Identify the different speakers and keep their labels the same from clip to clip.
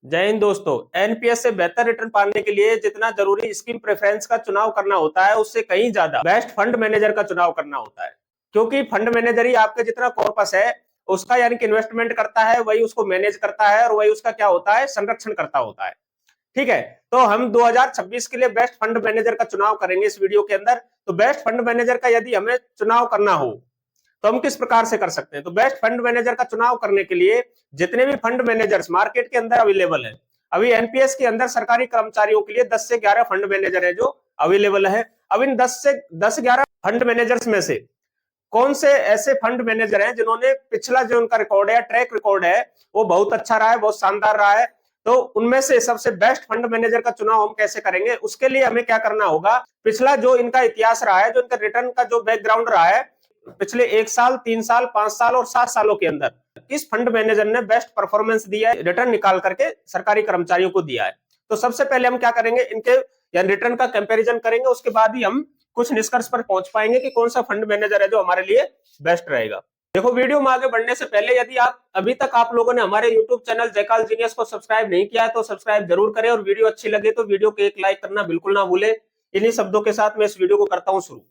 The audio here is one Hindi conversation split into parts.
Speaker 1: जय हिंद दोस्तों। एनपीएस से बेहतर रिटर्न पाने के लिए जितना जरूरी स्कीम प्रेफरेंस का चुनाव करना होता है, उससे कहीं ज्यादा बेस्ट फंड मैनेजर का चुनाव करना होता है। क्योंकि फंड मैनेजर ही आपके जितना कॉर्पस है उसका यानी कि इन्वेस्टमेंट करता है, वही उसको मैनेज करता है और वही उसका क्या होता है, संरक्षण करता होता है। ठीक है, तो हम 2026 के लिए बेस्ट फंड मैनेजर का चुनाव करेंगे इस वीडियो के अंदर। तो बेस्ट फंड मैनेजर का यदि हमें चुनाव करना हो तो हम किस प्रकार से कर सकते हैं। तो बेस्ट फंड मैनेजर का चुनाव करने के लिए जितने भी फंड मैनेजर्स मार्केट के अंदर अवेलेबल है, अभी एनपीएस के अंदर सरकारी कर्मचारियों के लिए 10 से 11 फंड मैनेजर है जो अवेलेबल है। अब इन 10 से 11 फंड मैनेजर्स में से कौन से ऐसे फंड मैनेजर हैं जिन्होंने पिछला जो उनका रिकॉर्ड है, ट्रैक रिकॉर्ड है, वो बहुत अच्छा रहा है, बहुत शानदार रहा है। तो उनमें से सबसे बेस्ट फंड मैनेजर का चुनाव हम कैसे करेंगे, उसके लिए हमें क्या करना होगा। पिछला जो इनका इतिहास रहा है, जो इनका रिटर्न का जो बैकग्राउंड रहा है, पिछले 1 साल, 3 साल, 5 साल और 7 सालों के अंदर किस फंड मैनेजर ने बेस्ट परफॉर्मेंस दिया है, रिटर्न निकाल करके सरकारी कर्मचारियों को दिया है। तो सबसे पहले हम क्या करेंगे, इनके या रिटर्न का कंपैरिजन करेंगे, उसके बाद ही हम कुछ निष्कर्ष पर पहुंच पाएंगे कि कौन सा फंड मैनेजर है जो हमारे लिए बेस्ट रहेगा। देखो, वीडियो में आगे बढ़ने से पहले यदि आप अभी तक आप लोगों ने हमारे यूट्यूब चैनल जयकाल जीनियस को सब्सक्राइब नहीं किया है तो सब्सक्राइब जरूर करें, और वीडियो अच्छी लगे तो वीडियो को एक लाइक करना बिल्कुल ना भूले। इन्हीं शब्दों के साथ मैं इस वीडियो को करता हूं शुरू।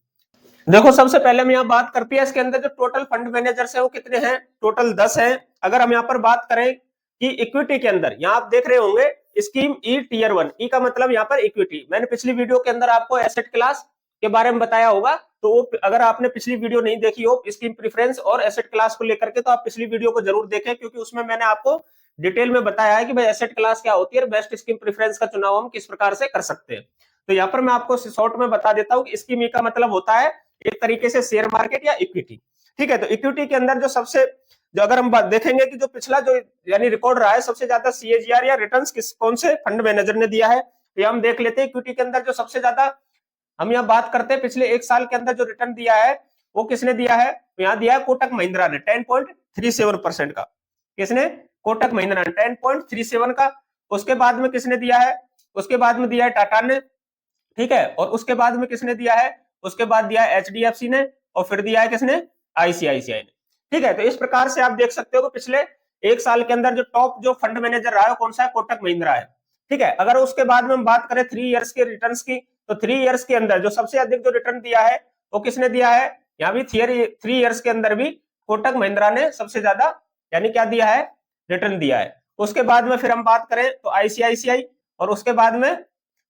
Speaker 1: देखो, सबसे पहले हम यहाँ बात कर पीएस के अंदर जो टोटल फंड मैनेजर्स है वो कितने हैं, टोटल 10 हैं। अगर हम यहाँ पर बात करें कि इक्विटी के अंदर, यहाँ आप देख रहे होंगे स्कीम ई टियर 1, ई का मतलब यहाँ पर इक्विटी। मैंने पिछली वीडियो के अंदर आपको एसेट क्लास के बारे में बताया होगा, तो वो अगर आपने पिछली वीडियो नहीं देखी हो स्कीम प्रेफरेंस और एसेट क्लास को लेकर के, तो आप पिछली वीडियो को जरूर देखें, क्योंकि उसमें मैंने आपको डिटेल में बताया है कि भाई एसेट क्लास क्या होती है और बेस्ट स्कीम प्रेफरेंस का चुनाव हम किस प्रकार से कर सकते हैं। तो यहाँ पर मैं आपको शॉर्ट में बता देता हूँ कि स्कीम ई का मतलब होता है एक तरीके से शेयर मार्केट या इक्विटी। ठीक है, तो इक्विटी के अंदर जो अगर हम बात देखेंगे कि जो पिछला जो यानी रिकॉर्ड रहा है, सबसे ज्यादा सीएजीआर या रिटर्न्स कौन से फंड मैनेजर ने दिया है, तो हम देख लेते हैं। इक्विटी के अंदर जो सबसे ज्यादा हम यहाँ बात करते हैं पिछले 1 साल के अंदर जो रिटर्न दिया है वो किसने दिया है, तो यहाँ दिया है कोटक महिंद्रा ने 10.37% का। किसने, कोटक महिंद्रा ने 10.37 का। उसके बाद में किसने दिया है, उसके बाद में दिया है टाटा ने। ठीक है, और उसके बाद में किसने दिया है, उसके बाद दिया है एचडीएफसी ने, और फिर दिया है किसने, आईसीआईसीआई ने। ठीक है, तो इस प्रकार से आप देख सकते हो कि पिछले 1 साल के अंदर जो टॉप जो फंड मैनेजर रहा है कौन सा है, कोटक महिंद्रा है। ठीक है, अगर उसके बाद में हम बात करें 3 इयर्स के रिटर्न की, तो 3 इयर्स के अंदर जो सबसे अधिक जो रिटर्न दिया है वो किसने दिया है, यहाँ भी 3 इयर्स के अंदर भी कोटक महिंद्रा ने सबसे ज्यादा यानी क्या दिया है, रिटर्न दिया है। उसके बाद में फिर हम बात करें तो आईसीआईसीआई, और उसके बाद में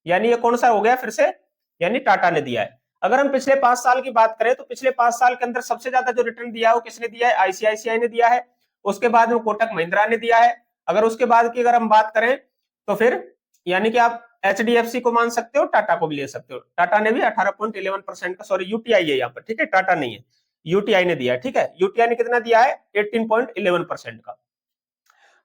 Speaker 1: यानी ये कौन सा हो गया फिर से, यानी टाटा ने दिया है। अगर हम पिछले 5 साल की बात करें तो पिछले 5 साल के अंदर सबसे ज्यादा जो रिटर्न दिया है वो किसने दिया है, आईसीआईसीआई ने दिया है। उसके बाद में कोटक महिंद्रा ने दिया है। अगर उसके बाद की अगर हम बात करें तो फिर यानी कि आप एचडीएफसी को मान सकते हो, टाटा को भी ले सकते हो। टाटा ने भी 18.11% का, सॉरी यूटीआई है यहाँ पर, ठीक है, टाटा नहीं है, यूटीआई ने दिया है। ठीक है, यूटीआई ने कितना दिया है, 18.11% का।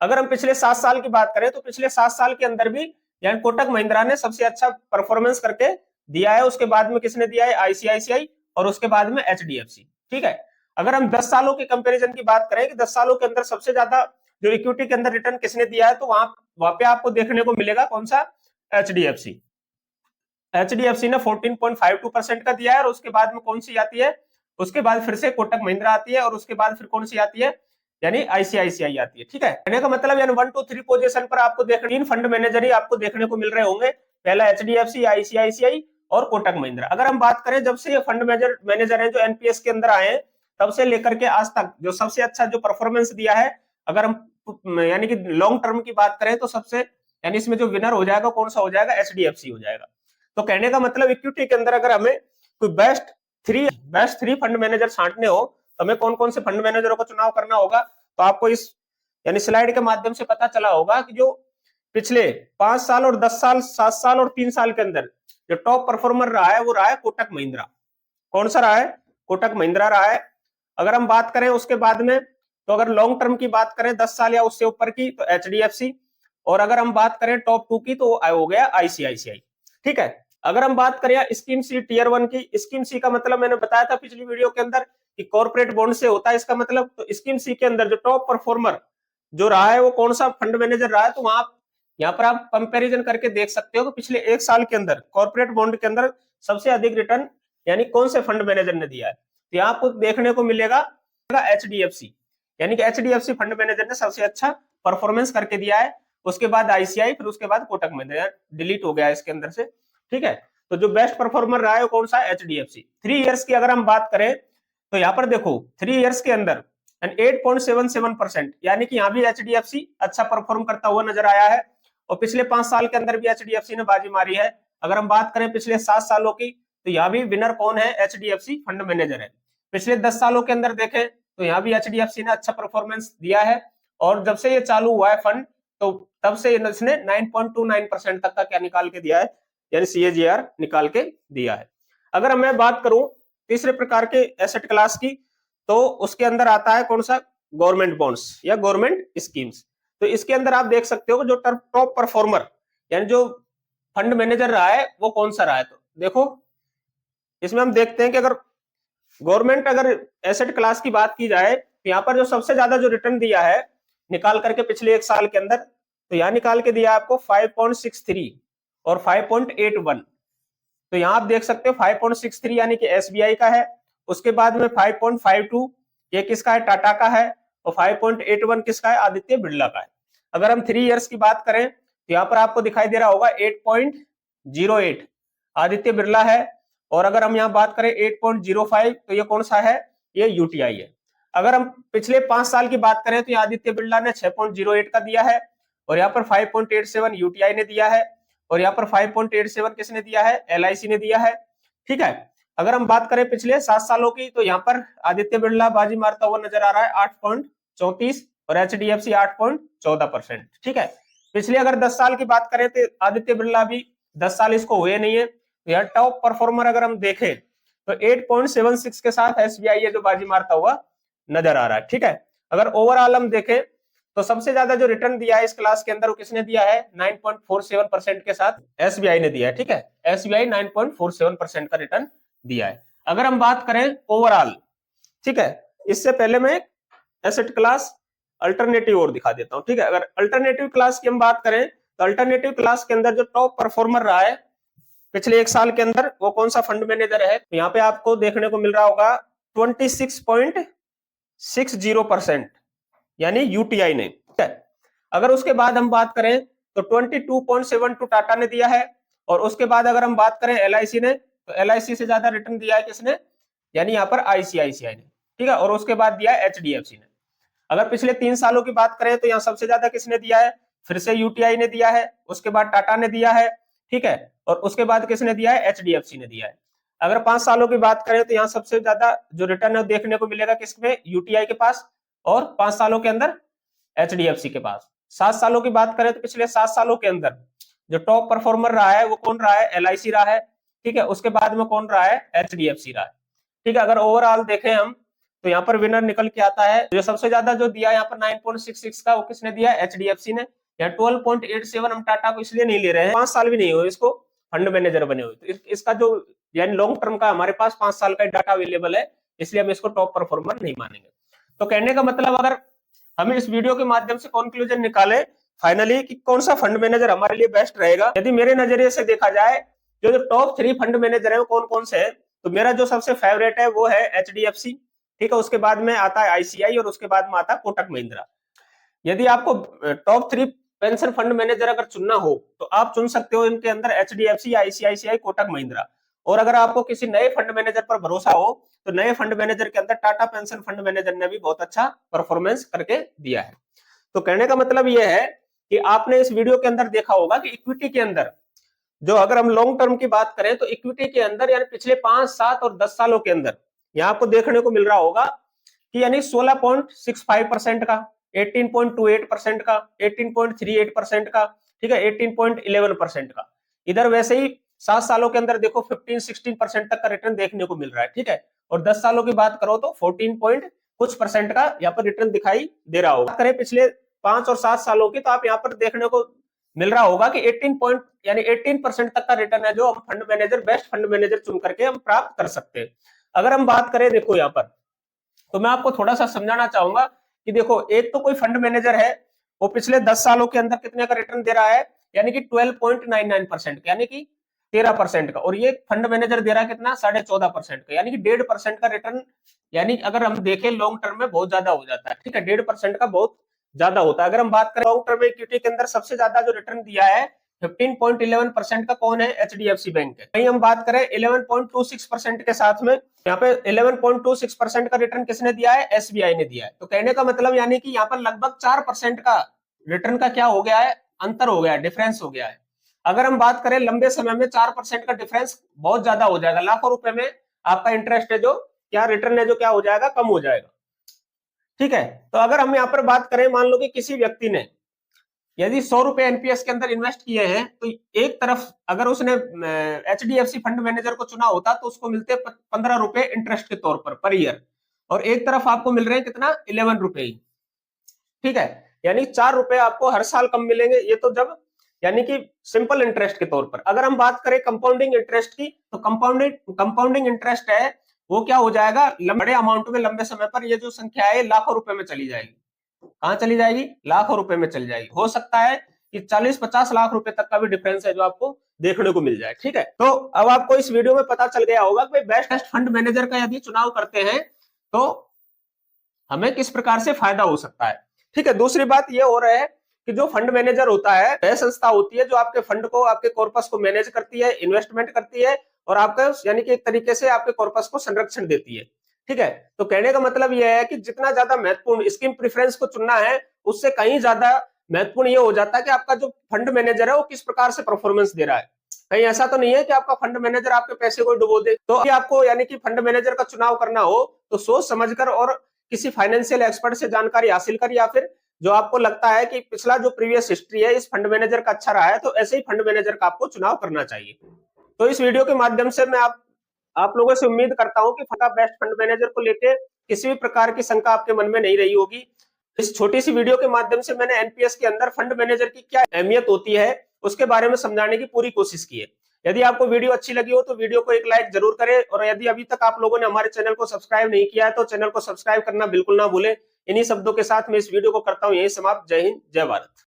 Speaker 1: अगर हम पिछले 7 साल की बात करें तो पिछले 7 साल के अंदर भी यानी कोटक महिंद्रा ने सबसे अच्छा परफॉर्मेंस करके दिया है। उसके बाद में किसने दिया है, आईसीआईसीआई, और उसके बाद में एचडीएफसी। ठीक है, अगर हम 10 सालों के कंपैरिजन की बात करें कि 10 सालों के अंदर सबसे ज्यादा जो इक्विटी के अंदर रिटर्न किसने दिया है, तो वहां पे आपको देखने को मिलेगा कौन सा, एचडीएफसी। एचडीएफसी ने 14.52% का दिया है, और उसके बाद में कौन सी आती है, उसके बाद फिर से कोटक महिंद्रा आती है, और उसके बाद फिर कौन सी आती है, यानी आईसीआईसीआई आती है। ठीक है, कहने का मतलब यानी 1 2 3 पोजीशन पर आपको देखने 3 फंड मैनेजर ही आपको देखने को मिल रहे होंगे, पहला एचडीएफसी, आईसीआईसीआई और कोटक महिंद्रा। अगर हम बात करें जब से ये फंड मैनेजर हैं जो एनपीएस के अंदर आए हैं, तब से लेकर के आज तक जो सबसे अच्छा जो परफॉर्मेंस दिया है, अगर हम यानी कि लॉन्ग टर्म की बात करें तो सबसे यानी इसमें जो विनर हो जाएगा कौन सा हो जाएगा, एचडीएफसी हो जाएगा। तो कहने का मतलब इक्विटी के अंदर अगर हमें कोई बेस्ट थ्री फंड मैनेजर छांटने हो तो हमें कौन कौन से फंड मैनेजरों का चुनाव करना होगा। तो आपको इस यानी स्लाइड के माध्यम से पता चला होगा कि जो पिछले 5 साल और 10 साल, 7 साल और 3 साल के अंदर जो टॉप परफॉर्मर रहा है वो रहा है कोटक महिंद्रा। कौन सा रहा है, कोटक महिंद्रा रहा है। अगर हम बात करें उसके बाद में, तो अगर लॉन्ग टर्म की बात करें 10 साल या उससे ऊपर की, तो एचडीएफसी, और अगर हम बात करें टॉप 2 की तो हो गया आईसीआईसीआई। ठीक है, अगर हम बात करें स्कीम सी टियर 1 की, स्कीम सी का मतलब मैंने बताया था पिछली वीडियो के अंदर कि कॉर्पोरेट बॉन्ड से होता है इसका मतलब। तो स्कीम सी के अंदर जो टॉप परफॉर्मर जो रहा है वो कौन सा फंड मैनेजर रहा है, तो वहां यहाँ पर आप कंपैरिजन करके देख सकते हो कि पिछले 1 साल के अंदर कॉर्पोरेट बॉन्ड के अंदर सबसे अधिक रिटर्न यानी कौन से फंड मैनेजर ने दिया है। तो यहाँ आपको देखने को मिलेगा एचडीएफसी, यानी कि एचडीएफसी फंड मैनेजर ने सबसे अच्छा परफॉर्मेंस करके दिया है। उसके बाद आईसीआई, फिर उसके बाद कोटक महिंद्रा, डिलीट हो गया इसके अंदर से, ठीक है। तो जो बेस्ट परफॉर्मर रहा है वो कौन सा, एचडीएफसी। 3 इयर्स की अगर हम बात करें तो यहाँ पर देखो 3 इयर्स के अंदर 8.77%, यानी कि यहाँ भी एचडीएफसी अच्छा परफॉर्म करता हुआ नजर आया है। और पिछले 5 साल के अंदर भी एचडीएफसी ने बाजी मारी है। अगर हम बात करें पिछले 7 सालों की, तो यहाँ भी विनर कौन है, एचडीएफसी फंड मैनेजर है। पिछले 10 सालों के अंदर देखें तो यहाँ भी एचडीएफसी ने अच्छा परफॉर्मेंस दिया है। और जब से ये चालू हुआ है फंड, तो तब से इसने 9.29% तक का क्या निकाल के दिया है, यानी सीएजीआर निकाल के दिया है। अगर मैं बात करूं तीसरे प्रकार के एसेट क्लास की, तो उसके अंदर आता है कौन सा, गवर्नमेंट बॉन्ड्स या गवर्नमेंट स्कीम्स। तो इसके अंदर आप देख सकते हो जो टॉप परफॉर्मर यानी जो फंड मैनेजर रहा है वो कौन सा रहा है। तो देखो इसमें हम देखते हैं कि अगर गवर्नमेंट अगर एसेट क्लास की बात की जाए तो यहाँ पर जो सबसे ज्यादा जो रिटर्न दिया है निकाल करके पिछले 1 साल के अंदर, तो यहाँ निकाल के दिया आपको 5.63 और 5.81। तो यहाँ आप देख सकते हो 5.63 यानी कि एसबीआई का है, उसके बाद में 5.52 ये किसका है, टाटा का है, और 5.81 किसका है, आदित्य बिरला का है। अगर हम 3 इयर्स की बात करें तो यहाँ पर आपको दिखाई दे रहा होगा 8.08 आदित्य बिरला है, और अगर हम यहाँ बात करें 8.05 तो ये कौन सा है, ये यूटीआई है। अगर हम पिछले 5 साल की बात करें तो यहाँ आदित्य बिरला ने 6.08 का दिया है, और यहाँ पर 5.87 यूटीआई ने दिया है, और यहाँ पर 5.87 किसने दिया है, एलआईसी ने दिया है, ठीक है। अगर हम बात करें पिछले 7 सालों की, तो यहाँ पर आदित्य बिरला बाजी मारता हुआ नजर आ रहा है 8.34 और एचडीएफसी 8.14%, ठीक है। पिछले अगर 10 साल की बात करें तो आदित्य बिरला भी 10 साल इसको हुए नहीं है, तो यार टॉप परफॉर्मर अगर हम देखें तो 8.76 के साथ एसबीआई है जो बाजी मारता हुआ नजर आ रहा है, ठीक है। अगर ओवरऑल हम देखें तो सबसे ज्यादा जो रिटर्न दिया है इस क्लास के अंदर वो किसने दिया है, 9.47% के साथ एसबीआई ने दिया है, ठीक है। एसबीआई 9.47% का रिटर्न दिया है। अगर हम बात करें ओवरऑल, ठीक है, इससे पहले मैं एसेट क्लास अल्टरनेटिव और दिखा देता हूं, ठीक है। अगर अल्टरनेटिव क्लास की हम बात करें तो अल्टरनेटिव क्लास के अंदर जो टॉप परफॉर्मर रहा है पिछले 1 साल के अंदर वो कौन सा फंड मैनेजर है, तो यहाँ पे आपको देखने को मिल रहा होगा 26.60%, यानी यूटीआई ने, ठीक है। अगर उसके बाद हम बात करें तो 22.72 टाटा ने दिया है, और उसके बाद अगर हम बात करें एलआईसी ने, तो एलआईसी से ज्यादा रिटर्न दिया है किसने, यानी यहाँ पर आईसीआईसीआई ने, ठीक है। और उसके बाद दिया है एचडीएफसी ने। अगर पिछले 3 सालों की बात करें तो यहाँ सबसे ज्यादा किसने दिया है, फिर से यूटीआई ने दिया है, उसके बाद टाटा ने दिया है, ठीक है, और उसके बाद किसने दिया है, एचडीएफसी ने दिया है। अगर 5 सालों की बात करें तो यहाँ सबसे ज्यादा जो रिटर्न है देखने को मिलेगा किसमें, यूटीआई के पास, और 5 सालों के अंदर एचडीएफसी के पास। 7 सालों की बात करें तो पिछले 7 सालों के अंदर जो टॉप परफॉर्मर रहा है वो कौन रहा है, एलआईसी रहा है, ठीक है। उसके बाद में कौन रहा है, एचडीएफसी रहा है, ठीक है। अगर ओवरऑल देखें हम तो यहाँ पर विनर निकल के आता है, जो सबसे ज्यादा जो दिया यहाँ पर 9.66 का वो किसने दिया, एचडीएफसी ने। यहाँ 12.87 हम टाटा को इसलिए नहीं ले रहे हैं, 5 साल भी नहीं हुए इसको फंड मैनेजर बने हुए, तो इसका जो यानी लॉन्ग टर्म का हमारे पास 5 साल का डाटा अवेलेबल है, इसलिए हम इसको टॉप परफॉर्मर नहीं मानेंगे। तो कहने का मतलब अगर हम इस वीडियो के माध्यम से कंक्लूजन निकाले फाइनली कि कौन सा फंड मैनेजर हमारे लिए बेस्ट रहेगा, यदि मेरे नजरिए से देखा जाए जो टॉप 3 फंड मैनेजर है वो कौन कौन से है, तो मेरा जो सबसे फेवरेट है वो है एचडीएफसी, ठीक है। उसके बाद में आता है आईसीआई, और उसके बाद में आता है कोटक महिंद्रा। यदि आपको टॉप 3 पेंशन फंड मैनेजर अगर चुनना हो तो आप चुन सकते हो इनके अंदर एचडीएफसी, आईसीआईसीआई, कोटक महिंद्रा। और अगर आपको किसी नए फंड मैनेजर पर भरोसा हो तो नए फंड मैनेजर के अंदर टाटा पेंशन फंड मैनेजर ने भी बहुत अच्छा परफॉर्मेंस करके दिया है। तो कहने का मतलब यह है कि आपने इस वीडियो के अंदर देखा होगा कि इक्विटी के अंदर जो अगर हम लॉन्ग टर्म की बात करें तो इक्विटी के अंदर यानी पिछले 5, 7 और 10 सालों के अंदर यहाँ आपको देखने को मिल रहा होगा कि यानी 16.65% का, 18.28% का, 18.38% का, ठीक है, 18.11% का। इधर वैसे ही 7 सालों के अंदर देखो 15-16% तक का रिटर्न देखने को मिल रहा है, ठीक है। और 10 सालों की बात करो तो 14% का यहाँ पर रिटर्न दिखाई दे रहा होगा। करें पिछले 5 और 7 सालों की तो आप यहाँ पर देखने को मिल रहा होगा कि 18% तक का रिटर्न है जो हम fund manager, best fund manager चुन करके हम प्राप्त कर सकते हैं। अगर हम बात करें देखो यहाँ पर, तो मैं आपको थोड़ा सा समझाना चाहूंगा कि देखो एक तो कोई फंड मैनेजर है वो पिछले 10 सालों के अंदर कितने का रिटर्न दे रहा है, यानी कि 12.99%, यानी कि 13% का, और ये फंड मैनेजर दे रहा है कितना, 14.5% का, यानी कि 1.5% का रिटर्न, यानी अगर हम देखें लॉन्ग टर्म में बहुत ज्यादा हो जाता है, ठीक है। 1.5% का बहुत ज्यादा होता है। अगर हम बात करें लॉन्ग टर्म इक्विटी के अंदर सबसे ज्यादा जो रिटर्न दिया है 15.11% का कौन है, एचडीएफसी बैंक है। वहीं हम बात करें 11.26% के साथ में यहाँ पे 11.26% का रिटर्न किसने दिया है, एसबीआई ने दिया है। तो कहने का मतलब यानी कि यहाँ पर लगभग 4% का रिटर्न का क्या हो गया है, अंतर हो गया है, डिफरेंस हो गया है। अगर हम बात करें लंबे समय में 4% का डिफरेंस बहुत ज्यादा हो जाएगा, लाखों रुपए में आपका इंटरेस्ट है जो क्या रिटर्न है जो क्या हो जाएगा, कम हो जाएगा। ठीक है, तो अगर हम यहाँ पर बात करें, मान लो कि किसी व्यक्ति ने यदि 100 रुपए एनपीएस के अंदर इन्वेस्ट किए हैं, तो एक तरफ अगर उसने एचडीएफसी फंड मैनेजर को चुना होता तो उसको मिलते 15 रुपए इंटरेस्ट के तौर पर ईयर, और एक तरफ आपको मिल रहे हैं कितना, 11 रुपए ही। ठीक है, यानी 4 रुपए आपको हर साल कम मिलेंगे, ये तो जब यानी कि सिंपल इंटरेस्ट के तौर पर। अगर हम बात करें कंपाउंडिंग इंटरेस्ट की, तो कंपाउंडिंग इंटरेस्ट है वो क्या हो जाएगा, बड़े अमाउंट में लंबे समय पर, ये जो संख्या है लाखों रुपए में चली जाएगी। कहां चली जाएगी, लाखों रुपए में चली जाएगी। हो सकता है कि 40-50 लाख रुपए तक का भी डिफरेंस है जो आपको देखने को मिल जाए। ठीक है, तो अब आपको इस वीडियो में पता चल गया होगा कि बेस्ट फंड मैनेजर का यदि चुनाव करते हैं तो हमें किस प्रकार से फायदा हो सकता है। ठीक है, दूसरी बात ये हो रहा है कि जो फंड मैनेजर होता है वह संस्था होती है जो आपके फंड को, आपके कॉर्पस को मैनेज करती है, इन्वेस्टमेंट करती है और आपका यानी कि एक तरीके से आपके कॉर्पस को संरक्षण देती है। ठीक है, तो कहने का मतलब यह है कि जितना ज्यादा महत्वपूर्ण स्कीम प्रेफरेंस को चुनना है, उससे कहीं ज्यादा महत्वपूर्ण यह हो जाता है कि आपका जो फंड मैनेजर है वो किस प्रकार से परफॉर्मेंस दे रहा है। कहीं ऐसा तो नहीं है कि आपका फंड मैनेजर आपके पैसे को डुबो दे। तो आपको यानी कि फंड मैनेजर का चुनाव करना हो तो सोच समझकर और किसी फाइनेंशियल एक्सपर्ट से जानकारी हासिल कर, या फिर जो आपको लगता है कि पिछला जो प्रीवियस हिस्ट्री है इस फंड मैनेजर का अच्छा रहा है, तो ऐसे ही फंड मैनेजर का आपको चुनाव करना चाहिए। तो इस वीडियो के माध्यम से मैं आप लोगों से उम्मीद करता हूं कि बेस्ट फंड मैनेजर को लेकर किसी भी प्रकार की शंका आपके मन में नहीं रही होगी। इस छोटी सी वीडियो के माध्यम से मैंने एनपीएस के अंदर फंड मैनेजर की क्या अहमियत होती है उसके बारे में समझाने की पूरी कोशिश की है। यदि आपको वीडियो अच्छी लगी हो तो वीडियो को एक लाइक जरूर करें, और यदि अभी तक आप लोगों ने हमारे चैनल को सब्सक्राइब नहीं किया है तो चैनल को सब्सक्राइब करना बिल्कुल ना भूलें। इन्हीं शब्दों के साथ मैं इस वीडियो को करता हूं यही समाप्त। जय हिंद, जय भारत।